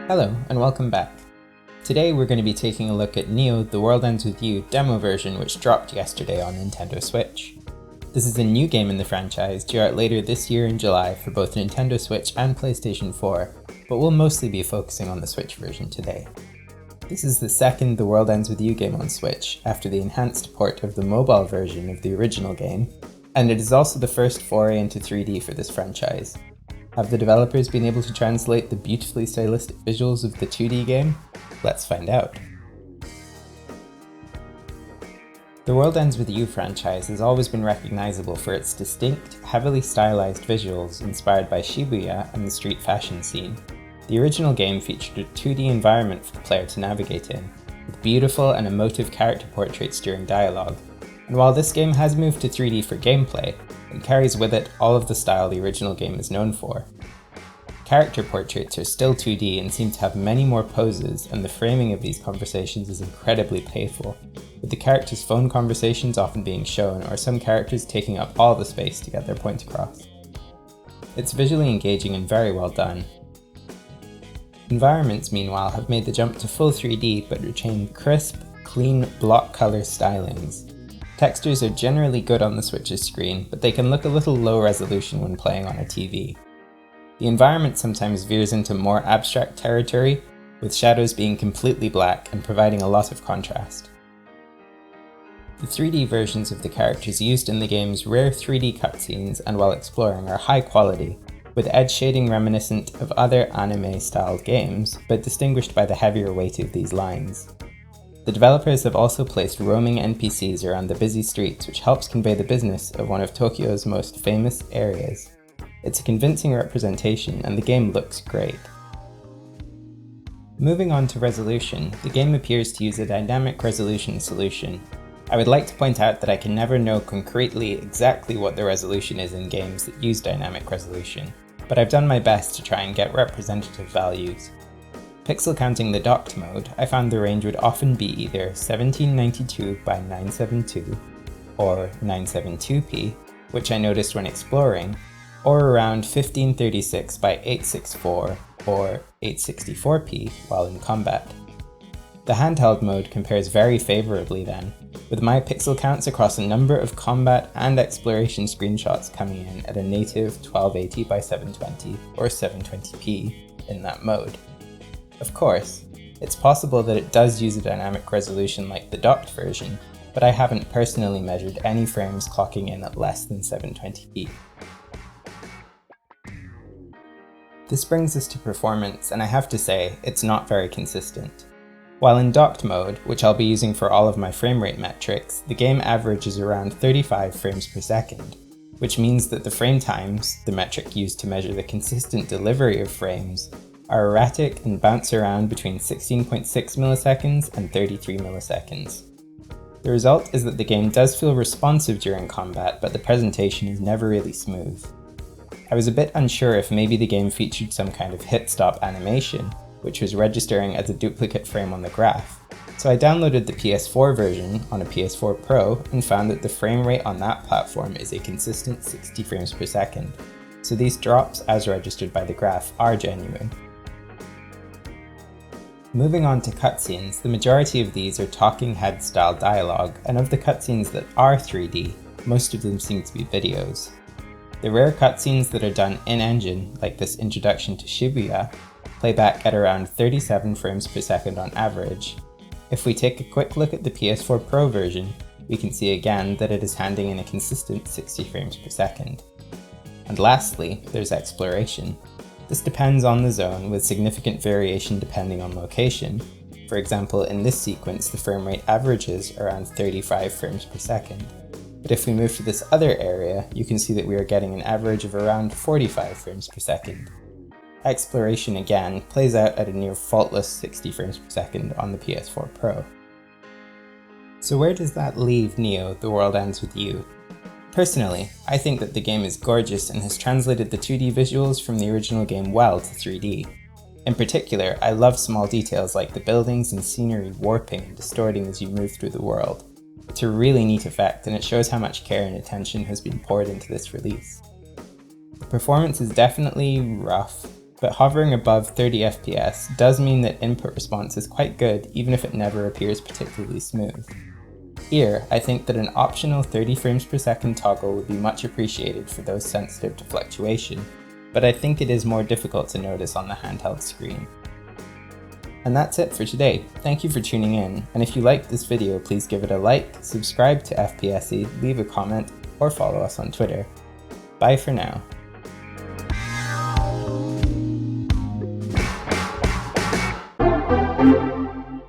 Hello, and welcome back. Today we're going to be taking a look at Neo: The World Ends With You demo version, which dropped yesterday on Nintendo Switch. This is a new game in the franchise, due out later this year in July for both Nintendo Switch and PlayStation 4, but we'll mostly be focusing on the Switch version today. This is the second The World Ends With You game on Switch, after the enhanced port of the mobile version of the original game, and it is also the first foray into 3D for this franchise. Have the developers been able to translate the beautifully stylistic visuals of the 2D game? Let's find out. The World Ends With You franchise has always been recognizable for its distinct, heavily stylized visuals inspired by Shibuya and the street fashion scene. The original game featured a 2D environment for the player to navigate in, with beautiful and emotive character portraits during dialogue. And while this game has moved to 3D for gameplay, it carries with it all of the style the original game is known for. Character portraits are still 2D and seem to have many more poses, and the framing of these conversations is incredibly playful, with the characters' phone conversations often being shown, or some characters taking up all the space to get their point across. It's visually engaging and very well done. Environments, meanwhile, have made the jump to full 3D but retain crisp, clean block color stylings. Textures are generally good on the Switch's screen, but they can look a little low resolution when playing on a TV. The environment sometimes veers into more abstract territory, with shadows being completely black and providing a lot of contrast. The 3D versions of the characters used in the game's rare 3D cutscenes and while exploring are high quality, with edge shading reminiscent of other anime-styled games, but distinguished by the heavier weight of these lines. The developers have also placed roaming NPCs around the busy streets, which helps convey the business of one of Tokyo's most famous areas. It's a convincing representation, and the game looks great. Moving on to resolution, the game appears to use a dynamic resolution solution. I would like to point out that I can never know concretely exactly what the resolution is in games that use dynamic resolution, but I've done my best to try and get representative values. Pixel counting the docked mode, I found the range would often be either 1792 by 972 or 972p, which I noticed when exploring, or around 1536 by 864 or 864p while in combat. The handheld mode compares very favorably then, with my pixel counts across a number of combat and exploration screenshots coming in at a native 1280 by 720 or 720p in that mode. Of course, it's possible that it does use a dynamic resolution like the docked version, but I haven't personally measured any frames clocking in at less than 720p. This brings us to performance, and I have to say, it's not very consistent. While in docked mode, which I'll be using for all of my frame rate metrics, the game averages around 35 frames per second, which means that the frame times, the metric used to measure the consistent delivery of frames, are erratic and bounce around between 16.6 milliseconds and 33 milliseconds. The result is that the game does feel responsive during combat, but the presentation is never really smooth. I was a bit unsure if maybe the game featured some kind of hit-stop animation, which was registering as a duplicate frame on the graph, so I downloaded the PS4 version on a PS4 Pro and found that the frame rate on that platform is a consistent 60 frames per second, so these drops as registered by the graph are genuine. Moving on to cutscenes, the majority of these are talking head style dialogue, and of the cutscenes that are 3D, most of them seem to be videos. The rare cutscenes that are done in-engine, like this introduction to Shibuya, play back at around 37 frames per second on average. If we take a quick look at the PS4 Pro version, we can see again that it is handing in a consistent 60 frames per second. And lastly, there's exploration. This depends on the zone, with significant variation depending on location. For example, in this sequence, the frame rate averages around 35 frames per second. But if we move to this other area, you can see that we are getting an average of around 45 frames per second. Exploration again plays out at a near faultless 60 frames per second on the PS4 Pro. So where does that leave Neo: The World Ends With You? Personally, I think that the game is gorgeous and has translated the 2D visuals from the original game well to 3D. In particular, I love small details like the buildings and scenery warping and distorting as you move through the world. It's a really neat effect, and it shows how much care and attention has been poured into this release. The performance is definitely rough, but hovering above 30 FPS does mean that input response is quite good even if it never appears particularly smooth. Here, I think that an optional 30 frames per second toggle would be much appreciated for those sensitive to fluctuation, but I think it is more difficult to notice on the handheld screen. And that's it for today. Thank you for tuning in, and if you liked this video, please give it a like, subscribe to FPSE, leave a comment, or follow us on Twitter. Bye for now.